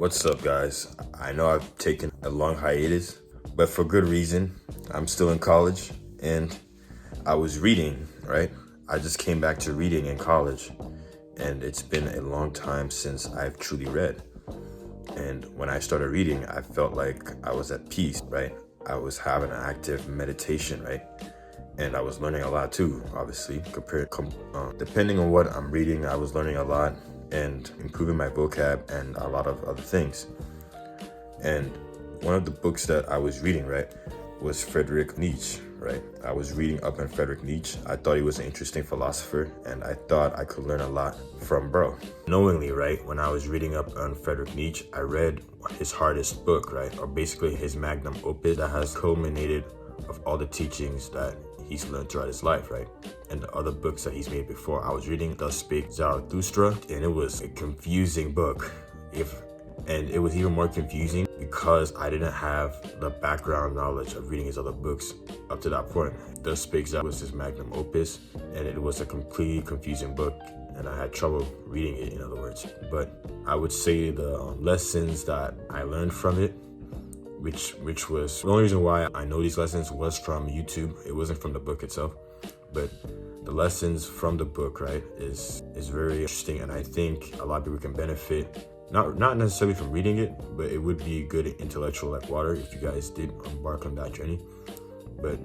What's up, guys? I know I've taken a long hiatus, but for good reason. I'm still in college and I was reading, right? I just came back to reading in college, and it's been a long time since I've truly read. And when I started reading, I felt like I was at peace, right? I was having an active meditation, right? And I was learning a lot too, obviously. Depending on what I'm reading, I was learning a lot and improving my vocab and a lot of other things. And one of the books that I was reading, right, was Friedrich Nietzsche, right? I was reading up on Friedrich Nietzsche. I thought he was an interesting philosopher, and I thought I could learn a lot from bro. Knowingly, right, when I was reading up on Friedrich Nietzsche, I read his hardest book, right, or basically his magnum opus that has culminated of all the teachings that he's learned throughout his life, right? And the other books that he's made before. I was reading Thus Spake Zarathustra, and it was a confusing book. And it was even more confusing because I didn't have the background knowledge of reading his other books up to that point. Thus Spake Zarathustra was his magnum opus, and it was a completely confusing book, and I had trouble reading it, in other words. But I would say the lessons that I learned from it, which was the only reason why I know these lessons was from YouTube. It wasn't from the book itself, but the lessons from the book, right, is very interesting, and I think a lot of people can benefit, not necessarily from reading it, but it would be good intellectual like water if you guys did embark on that journey. But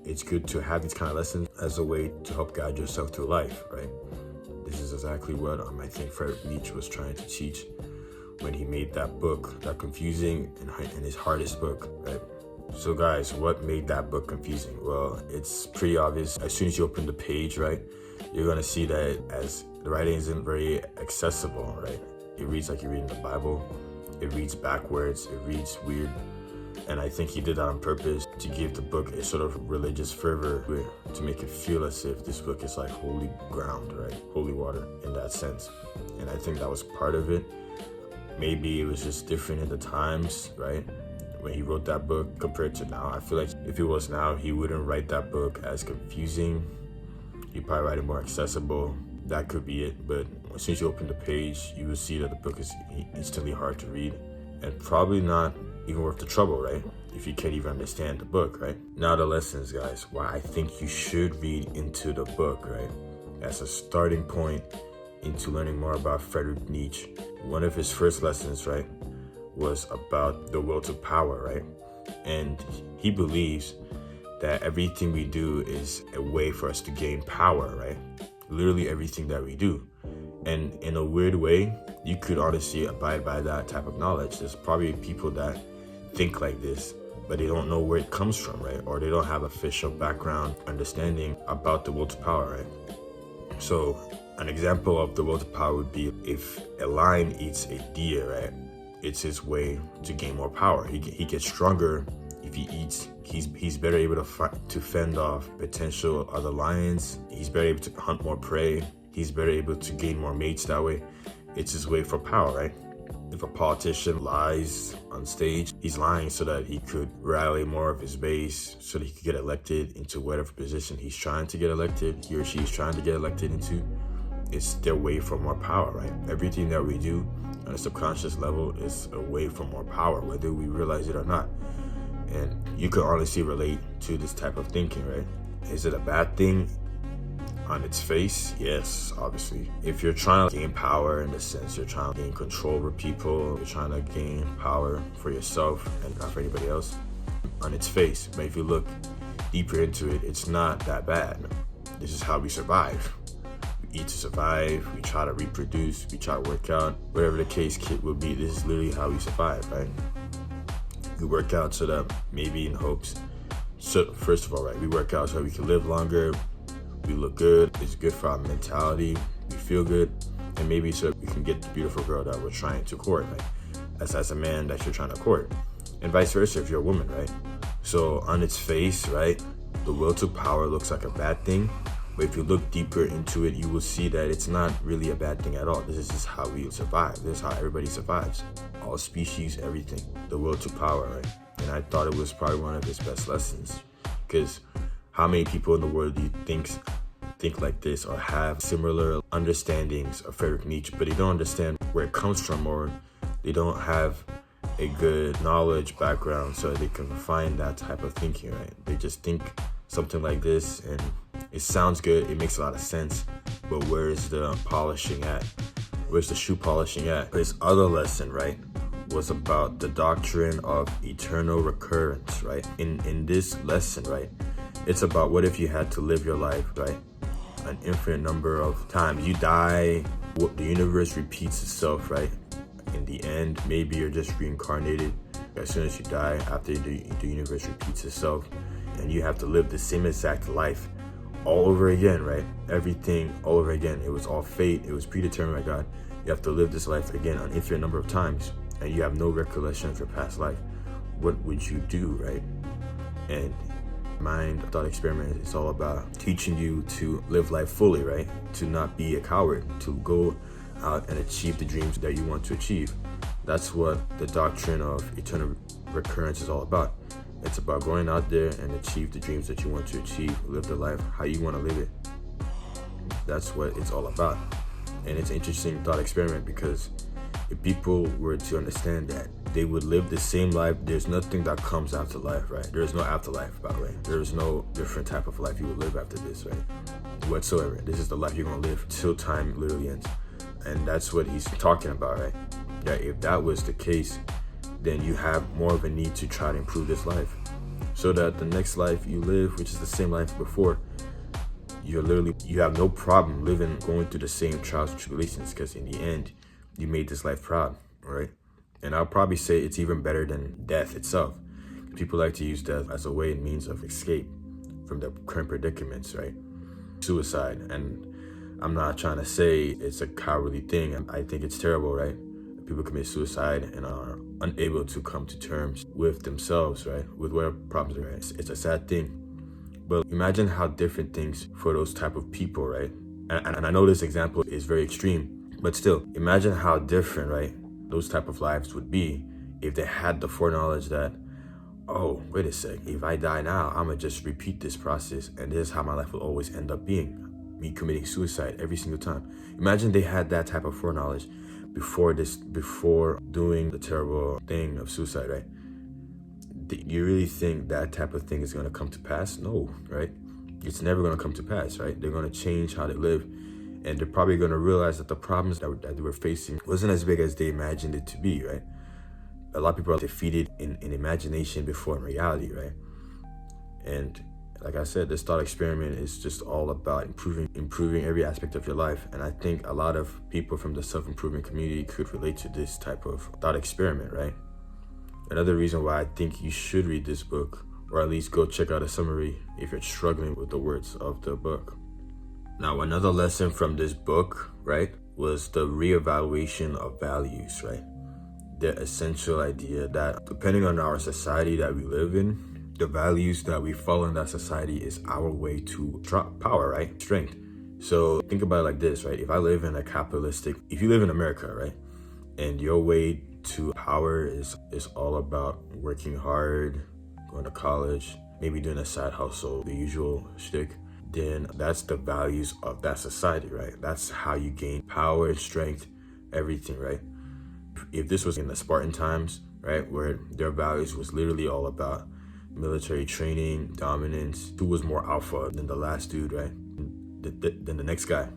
it's good to have these kind of lessons as a way to help guide yourself through life, right? This is exactly what I think Friedrich Nietzsche was trying to teach when he made that book, that confusing and his hardest book, right? So guys, what made that book confusing? Well, it's pretty obvious. As soon as you open the page, right, you're gonna see that as the writing isn't very accessible, right? It reads like you're reading the Bible. It reads backwards. It reads weird. And I think he did that on purpose to give the book a sort of religious fervor, to make it feel as if this book is like holy ground, right? Holy water in that sense. And I think that was part of it. Maybe it was just different in the times, right? When he wrote that book compared to now. I feel like if it was now, he wouldn't write that book as confusing. He'd probably write it more accessible. That could be it. But as soon as you open the page, you will see that the book is instantly hard to read and probably not even worth the trouble, right? If you can't even understand the book, right? Now the lessons, guys, why I think you should read into the book, right? As a starting point into learning more about Friedrich Nietzsche. One of his first lessons, right, was about the will to power, right? And he believes that everything we do is a way for us to gain power, right? Literally everything that we do. And in a weird way, you could honestly abide by that type of knowledge. There's probably people that think like this, but they don't know where it comes from, right? Or they don't have official background understanding about the will to power, right? So an example of the will to power would be if a lion eats a deer, right? It's his way to gain more power. He gets stronger if he eats. He's better able to fend off potential other lions. He's better able to hunt more prey. He's better able to gain more mates that way. It's his way for power, right? If a politician lies on stage, he's lying so that he could rally more of his base, so that he could get elected into whatever position he's trying to get elected, he or she is trying to get elected into. It's their way for more power, right? Everything that we do on a subconscious level is a way for more power, whether we realize it or not. And you can honestly relate to this type of thinking, right? Is it a bad thing? On its face, yes, obviously. If you're trying to gain power, in the sense you're trying to gain control over people, you're trying to gain power for yourself and not for anybody else, on its face. But if you look deeper into it, it's not that bad. This is how we survive. We eat to survive, we try to reproduce, we try to work out, whatever the case will be. This is literally how we survive, right? We work out so that maybe in hopes, so first of all, right, we work out so that we can live longer. We look good, it's good for our mentality, we feel good, and maybe so we can get the beautiful girl that we're trying to court, right? As a man that you're trying to court, and vice versa if you're a woman, right? So on its face, right, the will to power looks like a bad thing, but if you look deeper into it, you will see that it's not really a bad thing at all. This is just how we survive. This is how everybody survives. All species, everything. The will to power, right? And I thought it was probably one of his best lessons, because how many people in the world do you think like this or have similar understandings of Friedrich Nietzsche, but they don't understand where it comes from or They don't have a good knowledge background so they can find that type of thinking, right? They just think something like this and it sounds good, it makes a lot of sense, but where's the polishing at? Where's the shoe polishing at? This other lesson, right, was about the doctrine of eternal recurrence, right? In this lesson, right, it's about what if you had to live your life, right, an infinite number of times. You die, the universe repeats itself, right? In the end, maybe you're just reincarnated as soon as you die, after the universe repeats itself, and you have to live the same exact life all over again, right? Everything all over again. It was all fate. It was predetermined by God. You have to live this life again an infinite number of times, and you have no recollection of your past life. What would you do, right? And mind thought experiment is all about teaching you to live life fully, right? To not be a coward, to go out and achieve the dreams that you want to achieve. That's what the doctrine of eternal recurrence is all about. It's about going out there and achieve the dreams that you want to achieve, live the life how you want to live it. That's what it's all about. And it's an interesting thought experiment because if people were to understand that, they would live the same life. There's nothing that comes after life, right? There is no afterlife, by the way. There is no different type of life you will live after this, right? Whatsoever. This is the life you're going to live till time literally ends. And that's what he's talking about, right? That if that was the case, then you have more of a need to try to improve this life. So that the next life you live, which is the same life before, you have no problem going through the same trials and tribulations, because in the end, you made this life proud, right? And I'll probably say it's even better than death itself. People like to use death as a way and means of escape from their current predicaments, right? Suicide. And I'm not trying to say it's a cowardly thing. I think it's terrible, right? People commit suicide and are unable to come to terms with themselves, right? With whatever problems they're in. It's a sad thing. But imagine how different things for those type of people, right? And I know this example is very extreme, but still, imagine how different, right, those type of lives would be if they had the foreknowledge that, oh, wait a sec, if I die now, I'm gonna just repeat this process, and this is how my life will always end up being. Me committing suicide every single time. Imagine they had that type of foreknowledge before doing the terrible thing of suicide, right? You really think that type of thing is going to come to pass? No, right? It's never going to come to pass, right? They're going to change how they live, and they're probably going to realize that the problems that they were facing wasn't as big as they imagined it to be, right? A lot of people are defeated in imagination before in reality, right? And like I said, this thought experiment is just all about improving every aspect of your life. And I think a lot of people from the self-improvement community could relate to this type of thought experiment, right? Another reason why I think you should read this book, or at least go check out a summary if you're struggling with the words of the book. Now, another lesson from this book, right, was the reevaluation of values, right? The essential idea that depending on our society that we live in, the values that we follow in that society is our way to drop power, right? Strength. So think about it like this, right? If you live in America, right? And your way to power is all about working hard, going to college, maybe doing a side hustle, the usual shtick, then that's the values of that society, right? That's how you gain power, strength, everything, right? If this was in the Spartan times, right, where their values was literally all about military training, dominance, who was more alpha than the last dude, right? Than the next guy.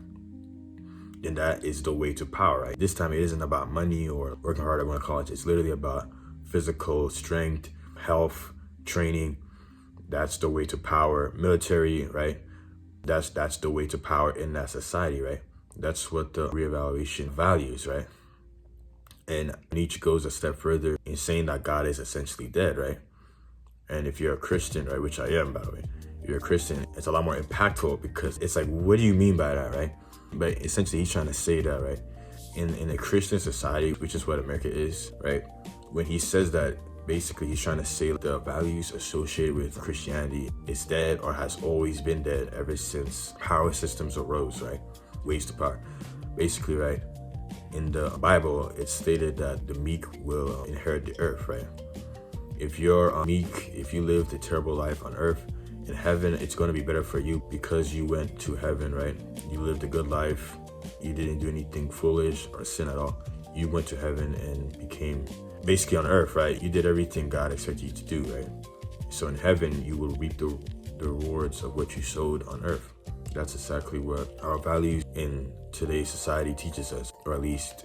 Then that is the way to power, right? This time it isn't about money or working hard at going to college. It's literally about physical strength, health, training. That's the way to power. Military, right? That's the way to power in that society, right? That's what the reevaluation values, right? And Nietzsche goes a step further in saying that God is essentially dead, right? And if you're a Christian, right, which I am, by the way, if you're a Christian, it's a lot more impactful because it's like, what do you mean by that, right? But essentially, he's trying to say that, right, in a Christian society, which is what America is, right, when he says that, basically, he's trying to say the values associated with Christianity is dead or has always been dead ever since power systems arose, right? Ways to power. Basically, right, in the Bible, it's stated that the meek will inherit the earth, right? If you're meek, if you lived a terrible life on earth, in heaven, it's going to be better for you because you went to heaven, right? You lived a good life. You didn't do anything foolish or sin at all. you went to heaven and became basically on earth, right? You did everything God expected you to do, right? So in heaven, you will reap the rewards of what you sowed on earth. That's exactly what our values in today's society teaches us, or at least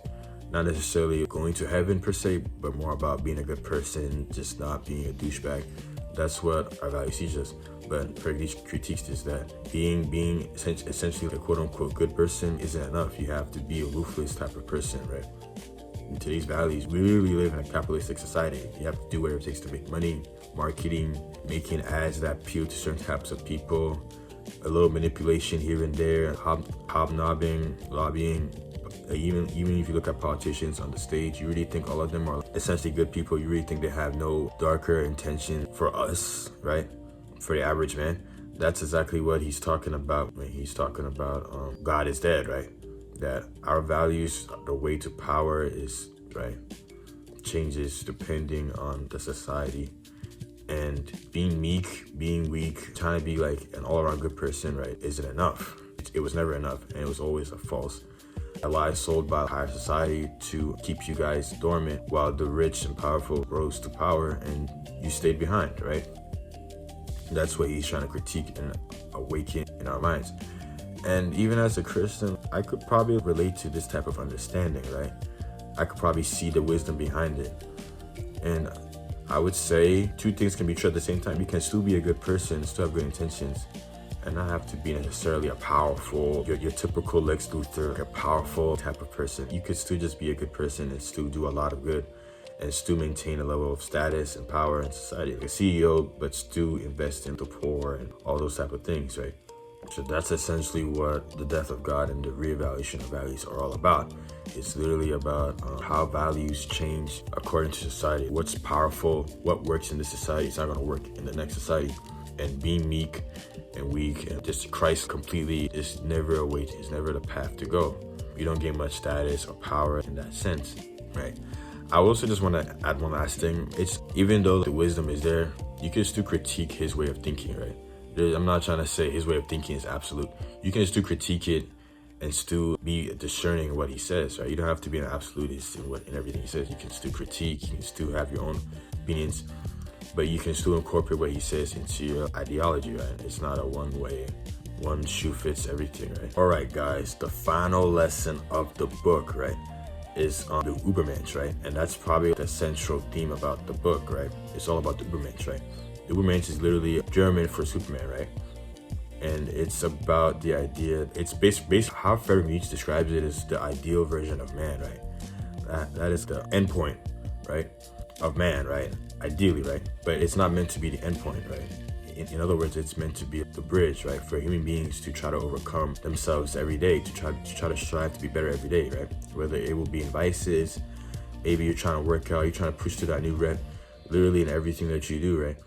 not necessarily going to heaven per se, but more about being a good person, just not being a douchebag. That's what our values teach us. But Pragnish critiques is that being essentially a quote-unquote good person isn't enough. You have to be a ruthless type of person, right? In today's values, we really live in a capitalistic society. You have to do whatever it takes to make money, marketing, making ads that appeal to certain types of people, a little manipulation here and there, hobnobbing, lobbying. Even if you look at politicians on the stage, you really think all of them are essentially good people. You really think they have no darker intention for us, right? For the average man. That's exactly what he's talking about when he's talking about God is dead, right? That our values, the way to power is, right, changes depending on the society. And being meek, being weak, trying to be like an all-around good person, right, isn't enough. It was never enough, and it was always a lie sold by higher society to keep you guys dormant while the rich and powerful rose to power and you stayed behind, right? That's what he's trying to critique and awaken in our minds. And even as a Christian, I could probably relate to this type of understanding, right? I could probably see the wisdom behind it. And I would say two things can be true at the same time. You can still be a good person, still have good intentions, and not have to be necessarily a powerful, your typical Lex Luthor, a powerful type of person. You could still just be a good person and still do a lot of good and still maintain a level of status and power in society. Like a CEO, but still invest in the poor and all those type of things, right? So that's essentially what the death of God and the reevaluation of values are all about. It's literally about how values change according to society. What's powerful, what works in this society is not going to work in the next society. And being meek and weak and just Christ completely is never a way, it's never the path to go. You don't gain much status or power in that sense, right? I also just want to add one last thing. It's even though the wisdom is there, you can still critique his way of thinking, right? I'm not trying to say his way of thinking is absolute. You can still critique it and still be discerning in what he says, right? You don't have to be an absolutist in everything he says. You can still critique, you can still have your own opinions, but you can still incorporate what he says into your ideology, right? It's not a one-way, one shoe fits everything, right? All right, guys, the final lesson of the book, right, is on the Übermensch, right? And that's probably the central theme about the book, right? It's all about the Übermensch, right? The Übermensch is literally German for Superman, right? And it's about the idea, it's based how Nietzsche describes it is the ideal version of man, right? That is the end point, right, of man, right? Ideally, right? But it's not meant to be the end point, right? In other words, it's meant to be the bridge, right, for human beings to try to overcome themselves every day, to try to strive to be better every day, right? Whether it will be in vices, maybe you're trying to work out, you're trying to push to that new rep, literally in everything that you do, right?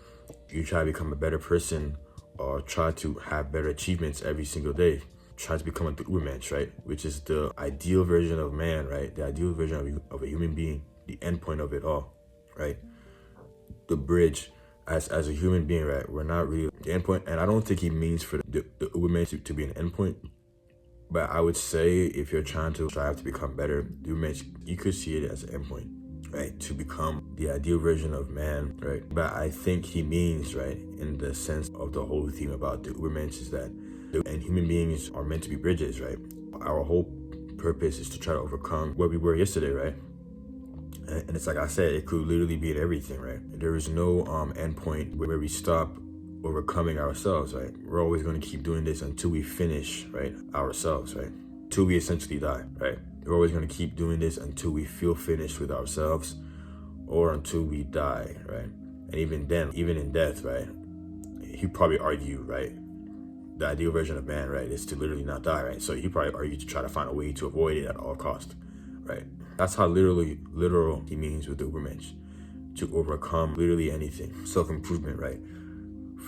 You try to become a better person or try to have better achievements every single day. Try to become a Übermensch, right? Which is the ideal version of man, right? The ideal version of a human being, the end point of it all, right? The bridge. As a human being, right, we're not really the endpoint, and I don't think he means for the Übermensch to be an endpoint. But I would say if you're trying to strive to become better, the Übermensch, you could see it as an endpoint, right, to become the ideal version of man, right? But I think he means, right, in the sense of the whole theme about the Übermensch is that, and human beings are meant to be bridges, right? Our whole purpose is to try to overcome where we were yesterday, right? And it's like I said, it could literally be in everything, right? There is no end point where we stop overcoming ourselves, right? We're always going to keep doing this until we finish, right, ourselves, right? Till we essentially die, right? We're always going to keep doing this until we feel finished with ourselves or until we die, right? And even then, even in death, right, he'd probably argue, right, the ideal version of man, right, is to literally not die, right? So he'd probably argue to try to find a way to avoid it at all costs, right? That's how literal he means with the Übermensch, to overcome literally anything. Self-improvement, right?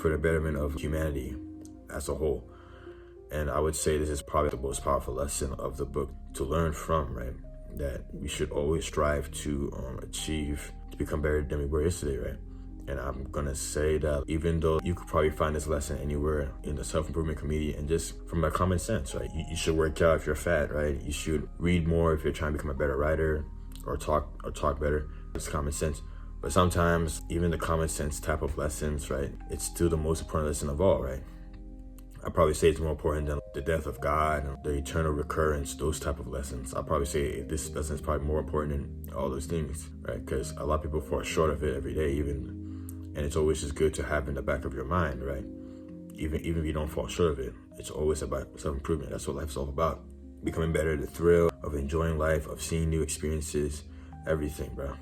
For the betterment of humanity as a whole. And I would say this is probably the most powerful lesson of the book to learn from, right? That we should always strive to achieve, to become better than we were yesterday, right? And I'm gonna say that even though you could probably find this lesson anywhere in the self-improvement community and just from my common sense, right? You should work out if you're fat, right? You should read more if you're trying to become a better writer. or talk better. It's common sense. But sometimes even the common sense type of lessons, right, it's still the most important lesson of all, right? I'd probably say it's more important than the death of God, the eternal recurrence, those type of lessons. I'd probably say this lesson is probably more important than all those things, right? Because a lot of people fall short of it every day, and it's always just good to have in the back of your mind, right? Even if you don't fall short of it, it's always about self-improvement. That's what life's all about. Becoming better, the thrill of enjoying life, of seeing new experiences, everything, bro.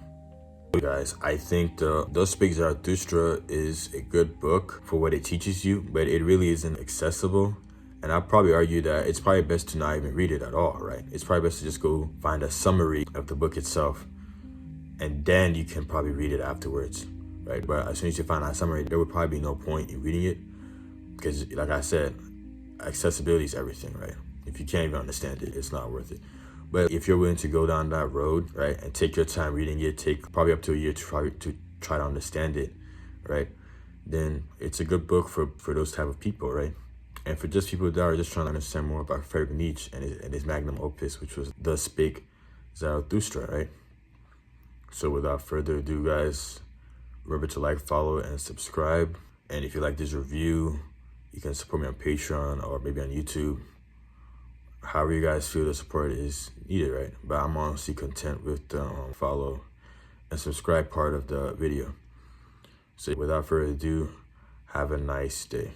Guys, I think the Thus Spake Zarathustra is a good book for what it teaches you, but it really isn't accessible. And I'd probably argue that it's probably best to not even read it at all, right? It's probably best to just go find a summary of the book itself, and then you can probably read it afterwards, right? But as soon as you find that summary, there would probably be no point in reading it, because like I said, accessibility is everything, right? If you can't even understand it, it's not worth it. But if you're willing to go down that road, right, and take your time reading it, take probably up to a year to try to understand it, right, then it's a good book for those type of people, right? And for just people that are just trying to understand more about Friedrich Nietzsche and his magnum opus, which was Thus Spake Zarathustra, right? So without further ado, guys, remember to like, follow, and subscribe. And if you like this review, you can support me on Patreon or maybe on YouTube. However you guys feel the support is needed, right? But I'm honestly content with the follow and subscribe part of the video. So without further ado, have a nice day.